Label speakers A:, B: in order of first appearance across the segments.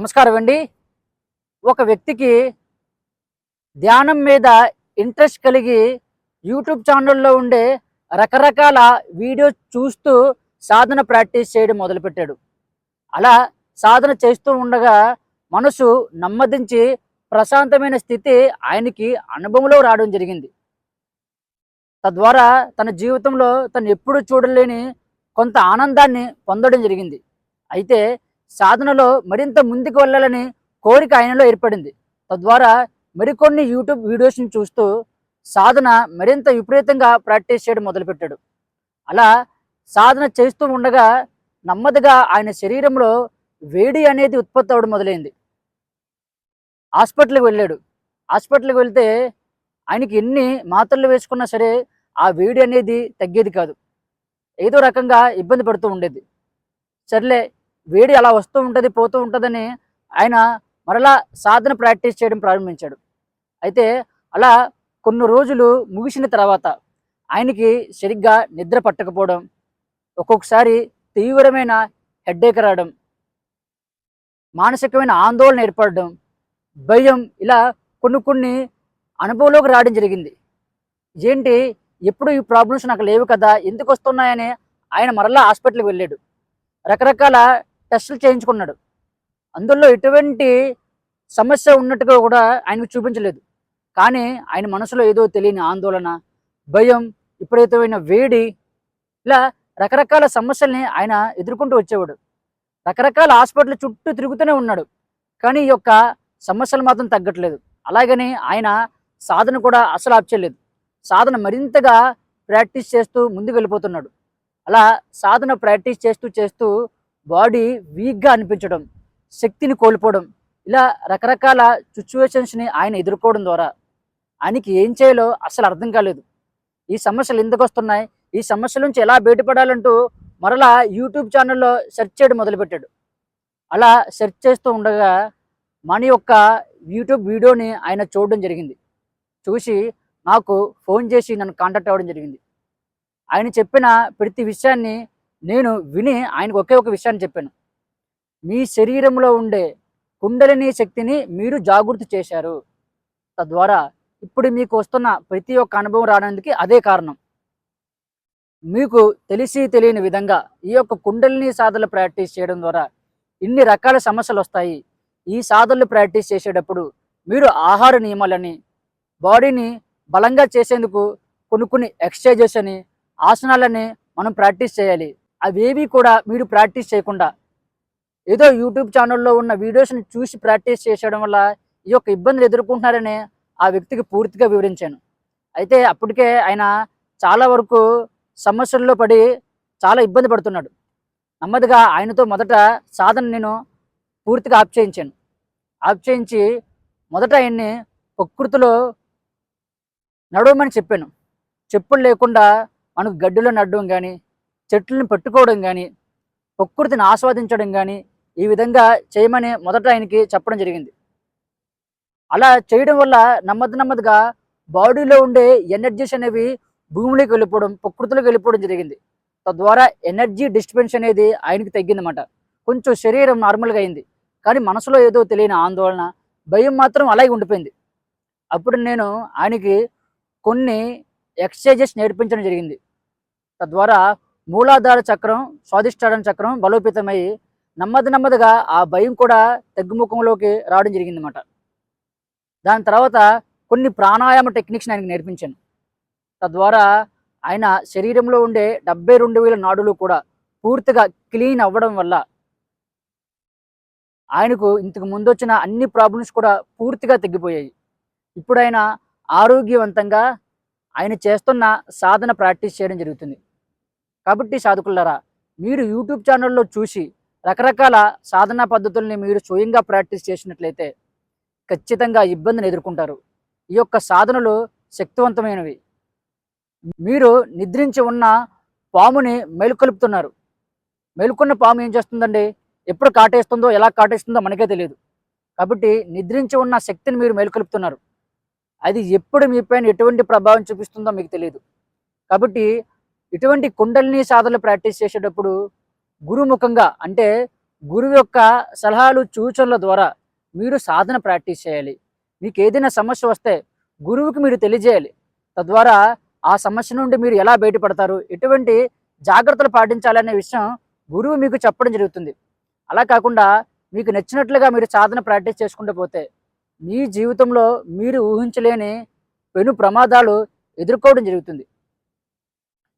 A: నమస్కారం అండి. ఒక వ్యక్తికి ధ్యానం మీద ఇంట్రెస్ట్ కలిగి యూట్యూబ్ ఛానల్లో ఉండే రకరకాల వీడియోస్ చూస్తూ సాధన ప్రాక్టీస్ చేయడం మొదలుపెట్టాడు. అలా సాధన చేస్తూ ఉండగా మనసు నెమ్మదించి ప్రశాంతమైన స్థితి ఆయనకి అనుభవంలో రావడం జరిగింది. తద్వారా తన జీవితంలో తను ఎప్పుడూ చూడలేని కొంత ఆనందాన్ని పొందడం జరిగింది. అయితే సాధనలో మరింత ముందుకు వెళ్ళాలని కోరిక ఆయనలో ఏర్పడింది. తద్వారా మరికొన్ని యూట్యూబ్ వీడియోస్ని చూస్తూ సాధన మరింత విపరీతంగా ప్రాక్టీస్ చేయడం మొదలుపెట్టాడు. అలా సాధన చేస్తూ ఉండగా నెమ్మదిగా ఆయన శరీరంలో వేడి అనేది ఉత్పత్తి అవ్వడం మొదలైంది. హాస్పిటల్కి వెళ్ళాడు. హాస్పిటల్కి వెళ్తే ఆయనకి ఎన్ని మాత్రలు వేసుకున్నా సరే ఆ వేడి అనేది తగ్గేది కాదు. ఏదో రకంగా ఇబ్బంది పడుతూ ఉండేది. సర్లే, వేడి అలా వస్తూ ఉంటుంది పోతూ ఉంటుందని ఆయన మరలా సాధన ప్రాక్టీస్ చేయడం ప్రారంభించాడు. అయితే అలా కొన్ని రోజులు ముగిసిన తర్వాత ఆయనకి సరిగ్గా నిద్ర పట్టకపోవడం, ఒక్కొక్కసారి తీవ్రమైన హెడ్ఏక్ రావడం, మానసికమైన ఆందోళన ఏర్పడడం, భయం, ఇలా కొన్ని అనుభవంలోకి రావడం జరిగింది. ఏంటి, ఎప్పుడు ఈ ప్రాబ్లమ్స్ నాకు లేవు కదా, ఎందుకు వస్తున్నాయని ఆయన మరలా హాస్పిటల్కి వెళ్ళాడు. రకరకాల టెస్టులు చేయించుకున్నాడు. అందులో ఎటువంటి సమస్య ఉన్నట్టుగా కూడా ఆయనకు చూపించలేదు. కానీ ఆయన మనసులో ఏదో తెలియని ఆందోళన, భయం, విపరీతమైన వేడి, ఇలా రకరకాల సమస్యల్ని ఆయన ఎదుర్కొంటూ వచ్చేవాడు. రకరకాల హాస్పిటల్ చుట్టూ తిరుగుతూనే ఉన్నాడు. కానీ ఈ యొక్క సమస్యలు మాత్రం తగ్గట్లేదు. అలాగని ఆయన సాధన కూడా అసలు ఆప్చేయలేదు. సాధన మరింతగా ప్రాక్టీస్ చేస్తూ ముందుకు వెళ్ళిపోతున్నాడు. అలా సాధన ప్రాక్టీస్ చేస్తూ చేస్తూ బాడీ వీక్గా అనిపించడం, శక్తిని కోల్పోవడం, ఇలా రకరకాల సిచ్యువేషన్స్ని ఆయన ఎదుర్కోవడం ద్వారా ఆయనకి ఏం చేయాలో అసలు అర్థం కాలేదు. ఈ సమస్యలు ఎందుకు వస్తున్నాయి, ఈ సమస్యల నుంచి ఎలా బయటపడాలంటూ మరలా యూట్యూబ్ ఛానల్లో సెర్చ్ చేయడం మొదలుపెట్టాడు. అలా సెర్చ్ చేస్తూ ఉండగా మన యొక్క యూట్యూబ్ వీడియోని ఆయన చూడడం జరిగింది. చూసి నాకు ఫోన్ చేసి నన్ను కాంటాక్ట్ అవ్వడం జరిగింది. ఆయన చెప్పిన ప్రతి విషయాన్ని నేను విని ఆయనకు ఒకే ఒక విషయాన్ని చెప్పాను. మీ శరీరంలో ఉండే కుండలిని శక్తిని మీరు జాగృతి చేశారు. తద్వారా ఇప్పుడు మీకు వస్తున్న ప్రతి ఒక్క అనుభవం రావడానికి అదే కారణం. మీకు తెలిసి తెలియని విధంగా ఈ యొక్క కుండలిని సాధనలు ప్రాక్టీస్ చేయడం ద్వారా ఇన్ని రకాల సమస్యలు వస్తాయి. ఈ సాధనలు ప్రాక్టీస్ చేసేటప్పుడు మీరు ఆహార నియమాలని, బాడీని బలంగా చేసేందుకు కొన్ని ఎక్సర్సైజెస్ అని, ఆసనాలని మనం ప్రాక్టీస్ చేయాలి. అవేవి కూడా మీరు ప్రాక్టీస్ చేయకుండా ఏదో యూట్యూబ్ ఛానల్లో ఉన్న వీడియోస్ని చూసి ప్రాక్టీస్ చేసేయడం వల్ల ఈ యొక్క ఇబ్బందులు ఎదుర్కొంటున్నారని ఆ వ్యక్తికి పూర్తిగా వివరించాను. అయితే అప్పటికే ఆయన చాలా వరకు సమస్యల్లో పడి చాలా ఇబ్బంది పడుతున్నాడు. నెమ్మదిగా ఆయనతో మొదట సాధన నేను పూర్తిగా ఆప్ చేయించాను. ఆప్ చేయించి మొదట ఆయన్ని ప్రకృతిలో నడవమని చెప్పాను. చెప్పులు లేకుండా మనకు గడ్డిలో నడవడం కానీ, చెట్లను పట్టుకోవడం కానీ, ప్రకృతిని ఆస్వాదించడం కానీ ఈ విధంగా చేయమని మొదట ఆయనకి చెప్పడం జరిగింది. అలా చేయడం వల్ల నెమ్మదిగా బాడీలో ఉండే ఎనర్జీస్ అనేవి భూమిలోకి వెళ్ళిపోవడం, ప్రకృతిలోకి వెళ్ళిపోవడం జరిగింది. తద్వారా ఎనర్జీ డిస్టర్బెన్స్ అనేది ఆయనకి తగ్గిందన్నమాట. కొంచెం శరీరం నార్మల్గా అయింది. కానీ మనసులో ఏదో తెలియని ఆందోళన, భయం మాత్రం అలాగే ఉండిపోయింది. అప్పుడు నేను ఆయనకి కొన్ని ఎక్సర్సైజెస్ నేర్పించడం జరిగింది. తద్వారా మూలాధార చక్రం, స్వాధిష్టాన చక్రం బలోపేతమై నెమ్మదిగా ఆ భయం కూడా తగ్గుముఖంలోకి రావడం జరిగిందన్నమాట. దాని తర్వాత కొన్ని ప్రాణాయామ టెక్నిక్స్ని ఆయనకు నేర్పించాను. తద్వారా ఆయన శరీరంలో ఉండే 72,000 నాడులు కూడా పూర్తిగా క్లీన్ అవ్వడం వల్ల ఆయనకు ఇంతకు ముందు వచ్చిన అన్ని ప్రాబ్లమ్స్ కూడా పూర్తిగా తగ్గిపోయాయి. ఇప్పుడు ఆయన ఆరోగ్యవంతంగా ఆయన చేస్తున్న సాధన ప్రాక్టీస్ చేయడం జరుగుతుంది. కాబట్టి సాధకులారా, మీరు యూట్యూబ్ ఛానల్లో చూసి రకరకాల సాధనా పద్ధతుల్ని మీరు స్వయంగా ప్రాక్టీస్ చేసినట్లయితే ఖచ్చితంగా ఇబ్బందిని ఎదుర్కొంటారు. ఈ యొక్క సాధనలు శక్తివంతమైనవి. మీరు నిద్రించి ఉన్న పాముని మేలుకొలుపుతున్నారు. మేలుకున్న పాము ఏం చేస్తుందండి, ఎప్పుడు కాటేస్తుందో, ఎలా కాటేస్తుందో మనకే తెలియదు. కాబట్టి నిద్రించి ఉన్న శక్తిని మీరు మేలుకొలుపుతున్నారు. అది ఎప్పుడు మీపైన ఎటువంటి ప్రభావం చూపిస్తుందో మీకు తెలియదు. కాబట్టి ఇటువంటి కుండలిని సాధనలు ప్రాక్టీస్ చేసేటప్పుడు గురుముఖంగా, అంటే గురువు యొక్క సలహాలు సూచనల ద్వారా మీరు సాధన ప్రాక్టీస్ చేయాలి. మీకు ఏదైనా సమస్య వస్తే గురువుకి మీరు తెలియజేయాలి. తద్వారా ఆ సమస్య నుండి మీరు ఎలా బయటపడతారు, ఎటువంటి జాగ్రత్తలు పాటించాలనే విషయం గురువు మీకు చెప్పడం జరుగుతుంది. అలా కాకుండా మీకు నచ్చినట్లుగా మీరు సాధన ప్రాక్టీస్ చేసుకుంటూ పోతే మీ జీవితంలో మీరు ఊహించలేని పెను ప్రమాదాలు ఎదుర్కోవడం జరుగుతుంది.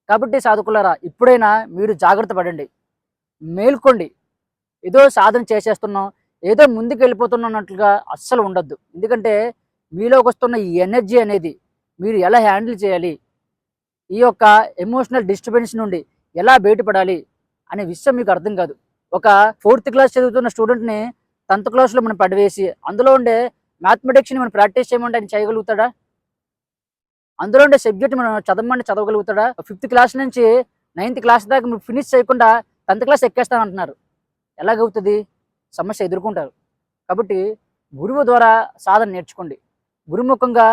A: కాబట్టి సాధకులారా, ఇప్పుడైనా మీరు జాగ్రత్త పడండి, మేల్కోండి. ఏదో సాధన చేసేస్తున్నాం, ఏదో ముందుకు వెళ్ళిపోతున్నట్లుగా అస్సలు ఉండొద్దు. ఎందుకంటే మీలోకి వస్తున్న ఈ ఎనర్జీ అనేది మీరు ఎలా హ్యాండిల్ చేయాలి, ఈ యొక్క ఎమోషనల్ డిస్టర్బెన్స్ నుండి ఎలా బయటపడాలి అనే విషయం మీకు అర్థం కాదు. ఒక 4th క్లాస్ చదువుతున్న స్టూడెంట్ని 10th క్లాస్లో మనం పడివేసి అందులో ఉండే మ్యాథమెటిక్స్ని మనం ప్రాక్టీస్ చేయమంటే ఆయన చేయగలుగుతాడా? అందులో ఉండే సబ్జెక్ట్ మనం చదవమంటే చదవగలుగుతాడా? 5th క్లాస్ నుంచి 9th క్లాస్ దాకా మీరు ఫినిష్ చేయకుండా 10th క్లాస్ ఎక్కేస్తానంటున్నారు. ఎలాగవుతుంది? సమస్య ఎదుర్కొంటారు. కాబట్టి గురువు ద్వారా సాధన నేర్చుకోండి. గురుముఖంగా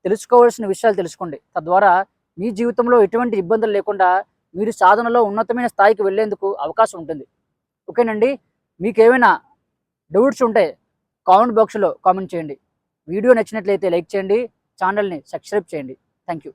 A: తెలుసుకోవాల్సిన విషయాలు తెలుసుకోండి. తద్వారా మీ జీవితంలో ఎటువంటి ఇబ్బందులు లేకుండా మీరు సాధనలో ఉన్నతమైన స్థాయికి వెళ్ళేందుకు అవకాశం ఉంటుంది. ఓకేనండి. మీకేమైనా డౌట్స్ ఉంటే కామెంట్ బాక్స్లో కామెంట్ చేయండి. వీడియో నచ్చినట్లయితే లైక్ చేయండి, ఛానల్ని సబ్స్క్రైబ్ చేయండి. Thank you.